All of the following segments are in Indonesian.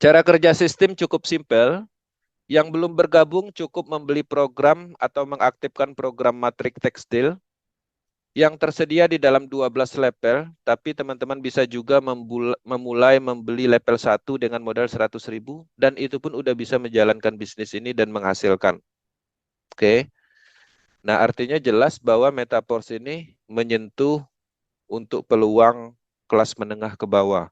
Cara kerja sistem cukup simpel. Yang belum bergabung cukup membeli program atau mengaktifkan program matrik tekstil yang tersedia di dalam 12 level, tapi teman-teman bisa juga memulai membeli level 1 dengan modal 100.000 dan itu pun udah bisa menjalankan bisnis ini dan menghasilkan. Oke. Nah, artinya jelas bahwa Metaforce ini menyentuh untuk peluang kelas menengah ke bawah.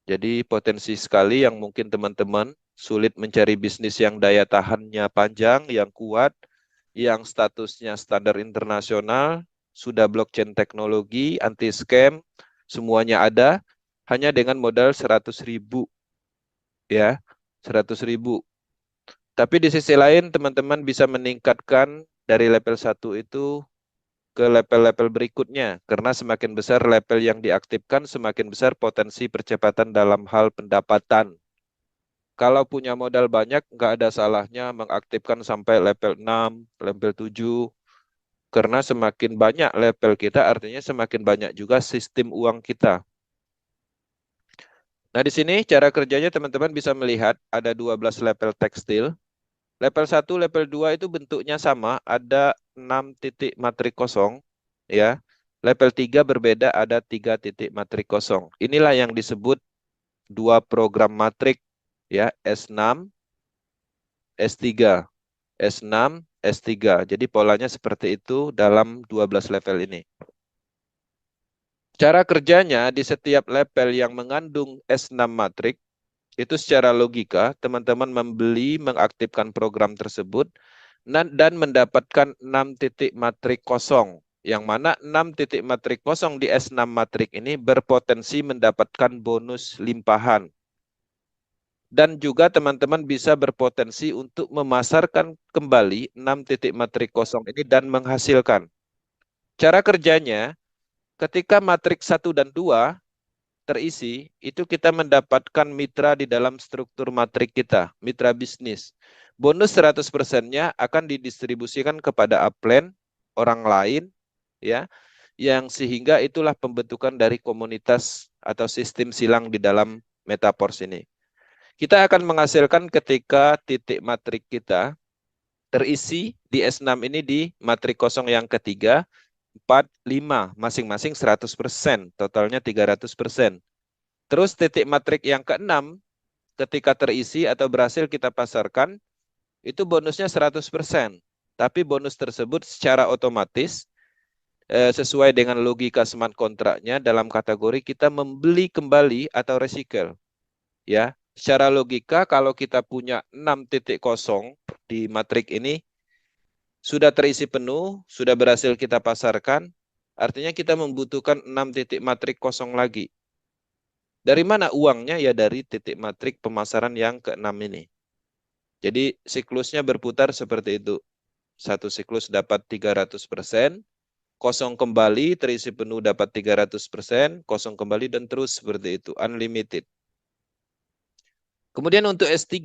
Jadi potensi sekali yang mungkin teman-teman sulit mencari bisnis yang daya tahannya panjang, yang kuat, yang statusnya standar internasional, sudah blockchain teknologi, anti scam, semuanya ada, hanya dengan modal 100.000 ya, 100.000. Tapi di sisi lain teman-teman bisa meningkatkan dari level 1 itu ke level-level berikutnya, karena semakin besar level yang diaktifkan, semakin besar potensi percepatan dalam hal pendapatan. Kalau punya modal banyak, nggak ada salahnya mengaktifkan sampai level 6, level 7, karena semakin banyak level kita, artinya semakin banyak juga sistem uang kita. Nah, di sini cara kerjanya teman-teman bisa melihat ada 12 level tekstil. Level 1, level 2 itu bentuknya sama, ada 6 titik matrik kosong, ya. Level 3 berbeda, ada 3 titik matrik kosong. Inilah yang disebut dua program matrik, ya, S6, S3. S6, S3. Jadi polanya seperti itu dalam 12 level ini. Cara kerjanya di setiap level yang mengandung S6 matrik, itu secara logika, teman-teman membeli, mengaktifkan program tersebut, dan mendapatkan 6 titik matrik kosong. Yang mana 6 titik matrik kosong di S6 matrik ini berpotensi mendapatkan bonus limpahan. Dan juga teman-teman bisa berpotensi untuk memasarkan kembali 6 titik matrik kosong ini dan menghasilkan. Cara kerjanya, ketika matrik 1 dan 2 terisi, itu kita mendapatkan mitra di dalam struktur matrik kita, mitra bisnis. Bonus 100%-nya akan didistribusikan kepada upline, orang lain, ya, yang sehingga itulah pembentukan dari komunitas atau sistem silang di dalam Metaforce ini. Kita akan menghasilkan ketika titik matrik kita terisi di S6 ini di matrik kosong yang ketiga, 4, 5, masing-masing 100%, totalnya 300%. Terus titik matrik yang keenam, ketika terisi atau berhasil kita pasarkan, itu bonusnya 100%. Tapi bonus tersebut secara otomatis, sesuai dengan logika smart kontraknya, dalam kategori kita membeli kembali atau recycle. Ya, secara logika kalau kita punya 6 titik kosong di matrik ini, sudah terisi penuh, sudah berhasil kita pasarkan, artinya kita membutuhkan 6 titik matrik kosong lagi. Dari mana uangnya? Ya dari titik matrik pemasaran yang ke-6 ini. Jadi siklusnya berputar seperti itu. Satu siklus dapat 300%, kosong kembali, terisi penuh dapat 300%, kosong kembali, dan terus seperti itu, unlimited. Kemudian untuk S3,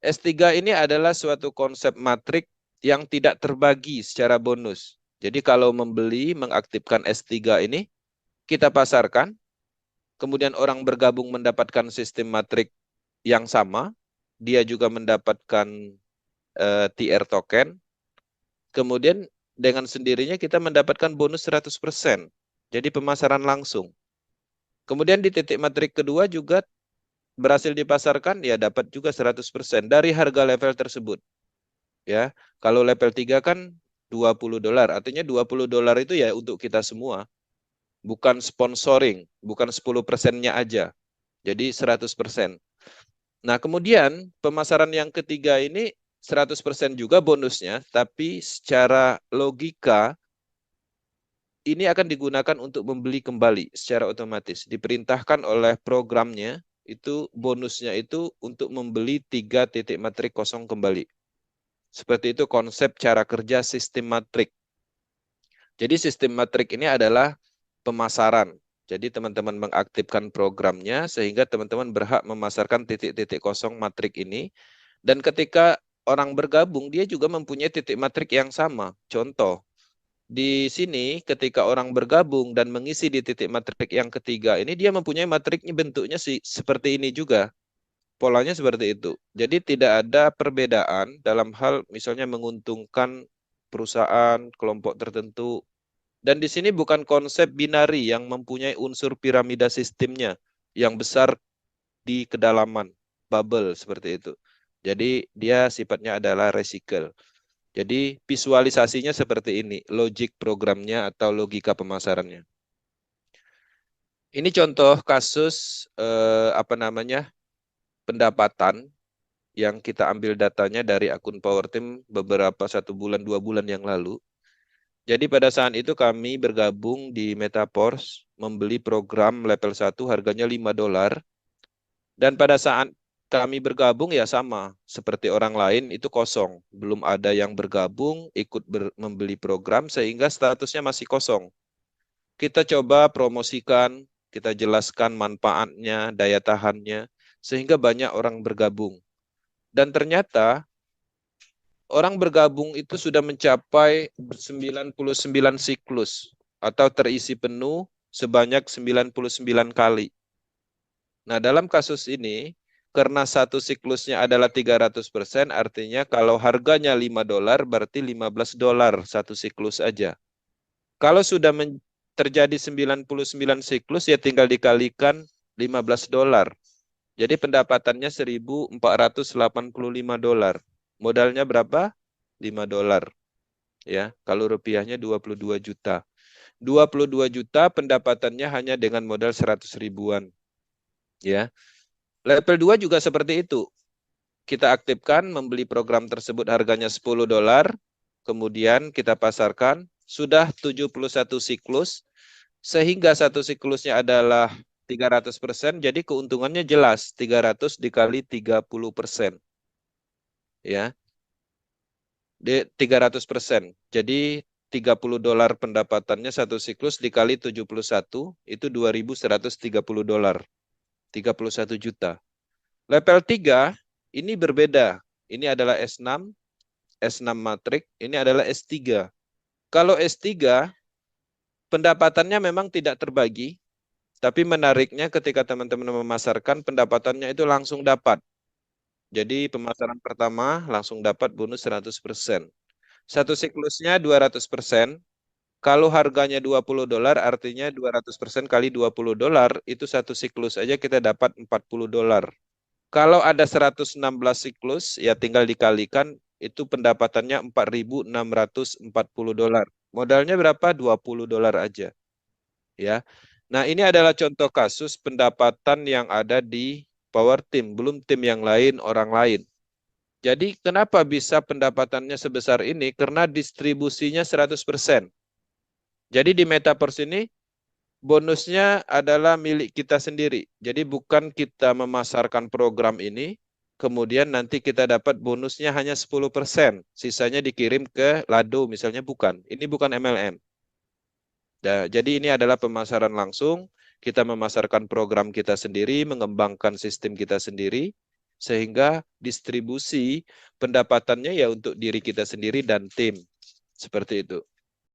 S3 ini adalah suatu konsep matrik yang tidak terbagi secara bonus. Jadi kalau membeli, mengaktifkan S3 ini, kita pasarkan, kemudian orang bergabung mendapatkan sistem matrik yang sama, dia juga mendapatkan TR token, kemudian dengan sendirinya kita mendapatkan bonus 100%. Jadi pemasaran langsung. Kemudian di titik matrik kedua juga berhasil dipasarkan, ya dapat juga 100% dari harga level tersebut. Ya, kalau level 3 kan $20, artinya $20 itu ya untuk kita semua. Bukan sponsoring, bukan 10%-nya aja. Jadi 100%. Nah, kemudian pemasaran yang ketiga ini 100% juga bonusnya, tapi secara logika ini akan digunakan untuk membeli kembali secara otomatis. Diperintahkan oleh programnya, itu bonusnya itu untuk membeli 3 titik matrik kosong kembali. Seperti itu konsep cara kerja sistem matrik. Jadi sistem matrik ini adalah pemasaran. Jadi teman-teman mengaktifkan programnya sehingga teman-teman berhak memasarkan titik-titik kosong matrik ini. Dan ketika orang bergabung, dia juga mempunyai titik matrik yang sama. Contoh, di sini ketika orang bergabung dan mengisi di titik matrik yang ketiga ini, dia mempunyai matriknya bentuknya seperti ini juga. polanya seperti itu. Jadi tidak ada perbedaan dalam hal misalnya menguntungkan perusahaan, kelompok tertentu. Dan di sini bukan konsep binari yang mempunyai unsur piramida sistemnya yang besar di kedalaman, bubble seperti itu. Jadi dia sifatnya adalah recycle. Jadi visualisasinya seperti ini, logik programnya atau logika pemasarannya. Ini contoh kasus pendapatan yang kita ambil datanya dari akun PowerTeam beberapa 1 bulan 2 bulan yang lalu. Jadi pada saat itu kami bergabung di Metaforce membeli program level 1 harganya $5. Dan pada saat kami bergabung ya sama seperti orang lain itu kosong, belum ada yang bergabung ikut membeli program sehingga statusnya masih kosong. Kita coba promosikan, kita jelaskan manfaatnya, daya tahannya, sehingga banyak orang bergabung. Dan ternyata orang bergabung itu sudah mencapai 99 siklus atau terisi penuh sebanyak 99 kali. Nah, dalam kasus ini, karena satu siklusnya adalah 300%, artinya kalau harganya $5 berarti $15 satu siklus aja. Kalau sudah terjadi 99 siklus, ya tinggal dikalikan $15. Jadi pendapatannya $1.485. Modalnya berapa? $5. Ya, kalau rupiahnya 22 juta. 22 juta pendapatannya hanya dengan modal 100 ribuan. Ya. Level 2 juga seperti itu. Kita aktifkan membeli program tersebut harganya $10. Kemudian kita pasarkan sudah 71 siklus sehingga satu siklusnya adalah 300%, jadi keuntungannya jelas 300 dikali 30%. Ya. 300%. Jadi $30 pendapatannya satu siklus dikali 71 itu $2.130. 31 juta. Level 3 ini berbeda. Ini adalah S6, S6 matrik, ini adalah S3. Kalau S3 pendapatannya memang tidak terbagi, tapi menariknya ketika teman-teman memasarkan pendapatannya itu langsung dapat. Jadi pemasaran pertama langsung dapat bonus 100%. Satu siklusnya 200%. Kalau harganya $20 artinya 200% kali $20 itu satu siklus aja kita dapat $40. Kalau ada 116 siklus ya tinggal dikalikan itu pendapatannya $4.640. Modalnya berapa? $20 aja. Ya. Nah, ini adalah contoh kasus pendapatan yang ada di PowerTeam, belum tim yang lain, orang lain. Jadi kenapa bisa pendapatannya sebesar ini? Karena distribusinya 100%. Jadi di Metaverse ini bonusnya adalah milik kita sendiri. Jadi bukan kita memasarkan program ini, kemudian nanti kita dapat bonusnya hanya 10%. Sisanya dikirim ke Lado misalnya, bukan. Ini bukan MLM. Nah, jadi ini adalah pemasaran langsung. Kita memasarkan program kita sendiri, mengembangkan sistem kita sendiri, sehingga distribusi pendapatannya ya untuk diri kita sendiri dan tim. Seperti itu.